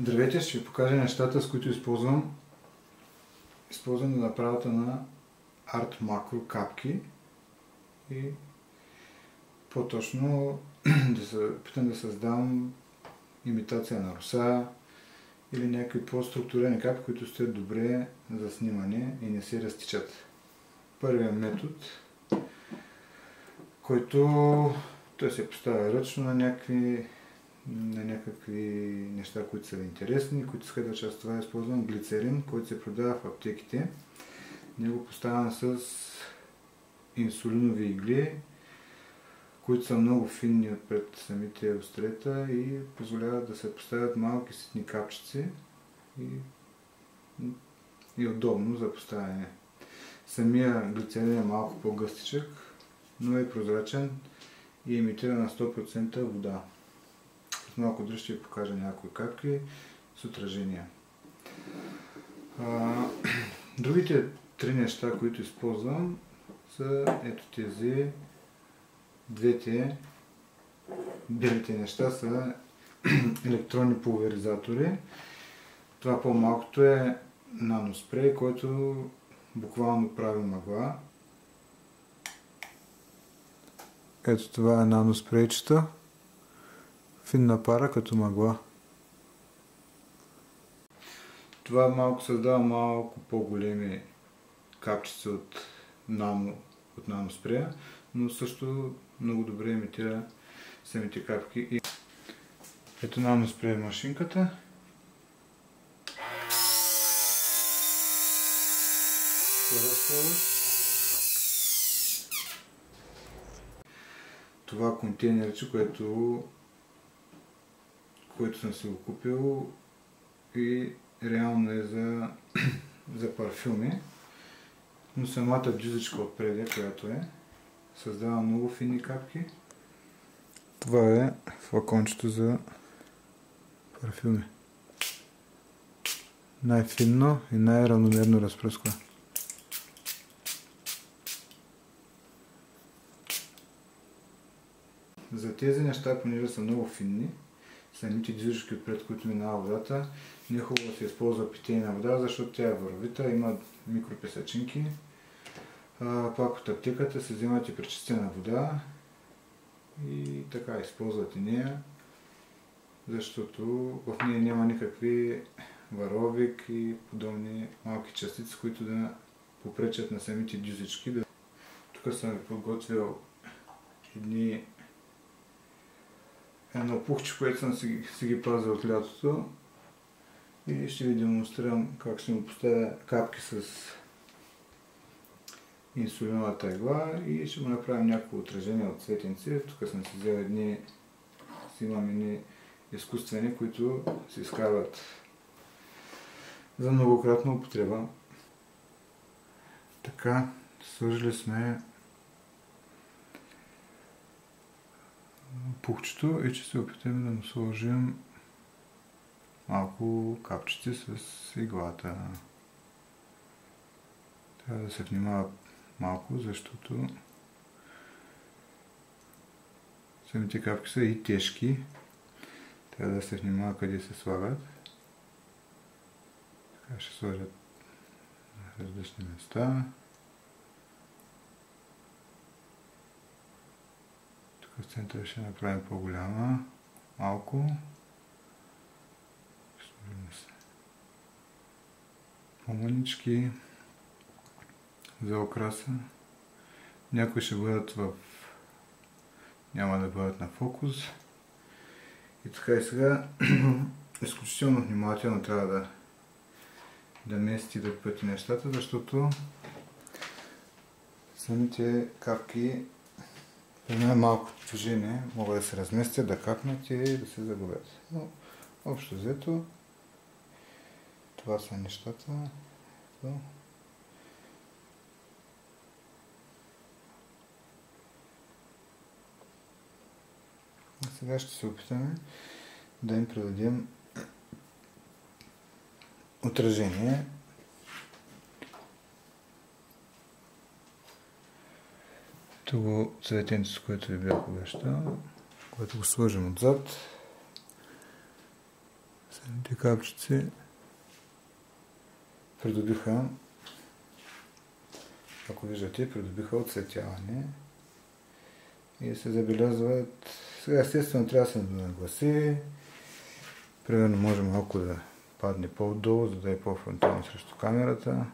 Здравейте, ще ви покажа нещата, с които използвам на направата на Art Macro капки и по-точно да се опитам да създам имитация на роса или някакви по-структурирани капки, които стоят добре за снимане и не се разтичат. Първият метод, който той се поставя ръчно на някакви неща, които са интересни, които следва част това използвам глицерин, който се продава в аптеките. Него поставям с инсулинови игли, които са много финни отпред самите острета и позволяват да се поставят малки ситни капчици и удобно за поставяне. Самия глицерин е малко по-гъстичък, но е прозрачен и имитира на 100% вода. С малко дръж ще ви покажа някои капки с отражения. Другите три неща, които използвам, са ето тези двете белите неща са електронни пулверизатори. Това по-малкото е наноспрей, който буквално прави мъгла. Ето това е наноспрейчета. Финна пара като мъгла. Това малко създава малко по-големи капчици от наноспрея, но също много добре имитира самите капки. Ето наноспрея машинката. Това контейнерче, което съм си го купил и реално е за парфюми, но самата дюзичка отпред, която създава много фини капки. Това е флакончето за парфюми. Най-финно и най-равномерно разпръсква. За тези неща, понеже са много финни, самите дюзички отпред, които минава водата, не е хубаво да се използва питейна вода, защото тя е вървита, има микропесъчинки. Пак от аптеката се вземате пречистена вода и така използвате нея, защото в нея няма никакви варовик и подобни малки частици, които да попречат на самите дюзички. Тук съм ви подготвил едно пухче, което съм си ги пазил от лятото и ще ви демонстрирам как ще му поставя капки с инсулиновата игла и ще му направим някакво отражение от цветенци. Тук съм си взел имам едни изкуствени, които се изкарват за многократна употреба. Така, сложили сме пухчето и ще се опитаме да му сложим малко капчици с иглата. Трябва да се внимава малко, защото самите капки са и тежки. Трябва да се внимава къде се слагат. Така ще сложат на различни места. Тук в центъра ще направим по-голяма, малко. По-мънички за окраса. Някои ще бъдат няма да бъдат на фокус. И така и сега изключително внимателно трябва да местите да пъти нещата, защото самите капки при малко движение могат да се разместят, да капнат и да се загубят. Но общо взето това са нещата. Сега ще се опитаме да им придадем отражение. Това цветенце, с което ви бях обещал, което го сложим отзад. Самите капчици придобиха, ако виждате, придобиха оцветяване и се забелязват. Сега естествено трябва да се нагласи. Примерно може малко да падне по-отдолу, за да е по-фронтално срещу камерата.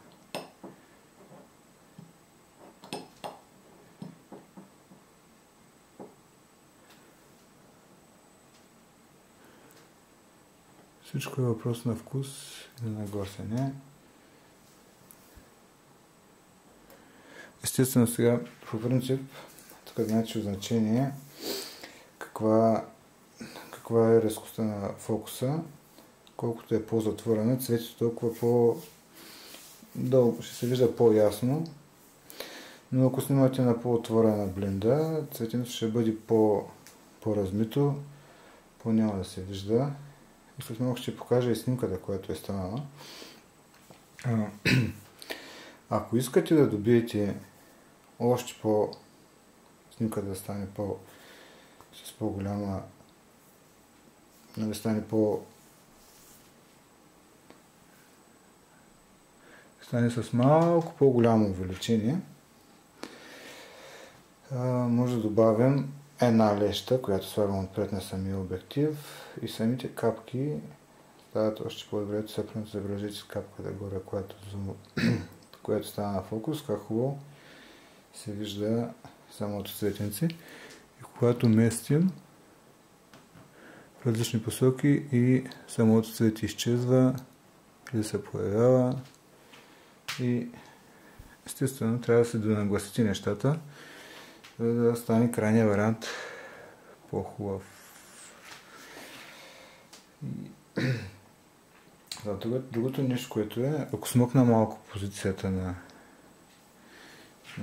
Всичко е въпрос на вкус и на нагласене. Естествено сега, по принцип, тук значи значение каква е резкостта на фокуса. Колкото е по-затворена, цветето толкова по-дълго ще се вижда по-ясно. Но ако снимате на по-отворена блинда, цветенето ще бъде по-размито, по-няма да се вижда. И след малко ще покажа и снимката, която е станала. Ако искате да добиете още снимката да стане с по-голяма, да стане с малко по-голямо увеличение, може да добавим една леща, която слагам отпред на самия обектив, и самите капки стават още по-добре. Сега забележите с капката горе, която стана на фокус, как хубаво се вижда самото цветенце. И когато местим в различни посоки и самото цвете изчезва или се появява, и естествено трябва да се донагласите нещата, за да стане крайния вариант по-хубав. Другото нещо, което е, ако смъкна малко позицията на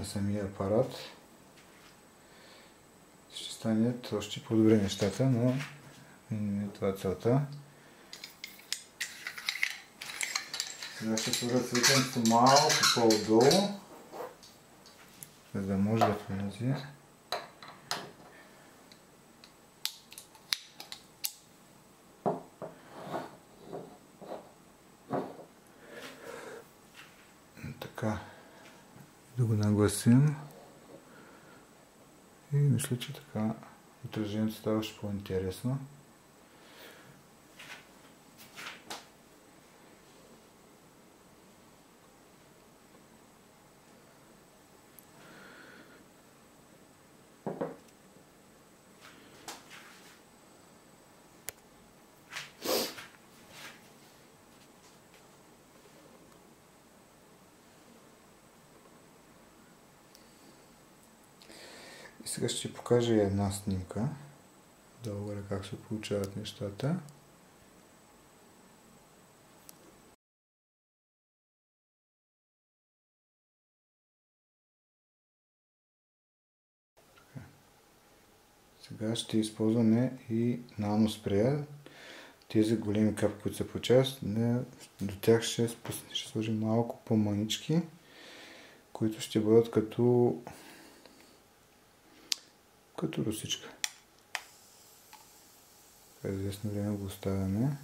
самия апарат, ще станат още по-добре нещата, но не е това целта. Сега ще сложа цветенцето малко по-отдолу, за да може да влезе. Така, да го нагласим и мисля, че така отражението става още по-интересно. И сега ще покажа и една снимка, долу как се получават нещата. Сега ще използваме и наноспрея. Тези големи капки, които се получават, до тях ще сложим малко по-манички, които ще бъдат като русичка. За известно време го оставяме.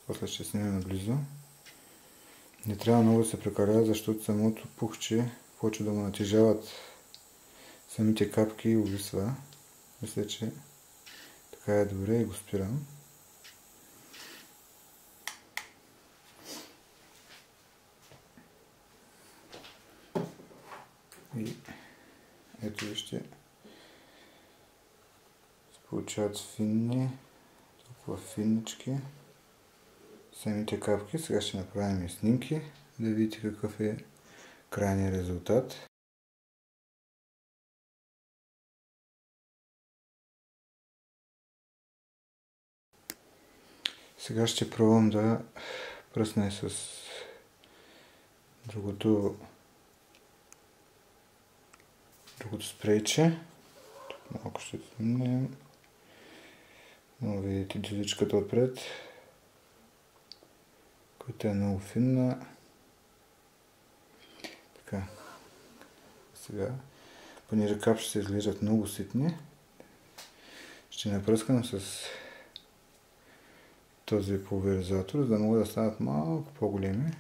После ще снимем наблизо. Не трябва много да се прекалява, защото самото пухче почва да му натежават самите капки и увисва. Мисля, че така е добре и го спирам. И ето вижте, се получават финни, толкова финнички самите капки. Сега ще направим и снимки, да видите какъв е крайният резултат. Сега ще пробвам да пръсна и с другото спрейче. Тук малко ще снимем. Но видите дюзичката отпред, която е много финна. Така. Сега понеже капчите изглеждат много ситни, ще напръскам с този пулверизатор, за да могат да станат малко по-големи,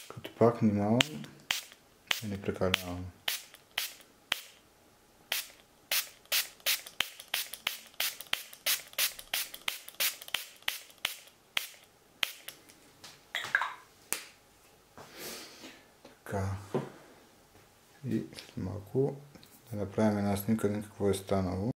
като пак внимавам да не прекалявам. Така. И след малко да направим една снимка на какво е станало.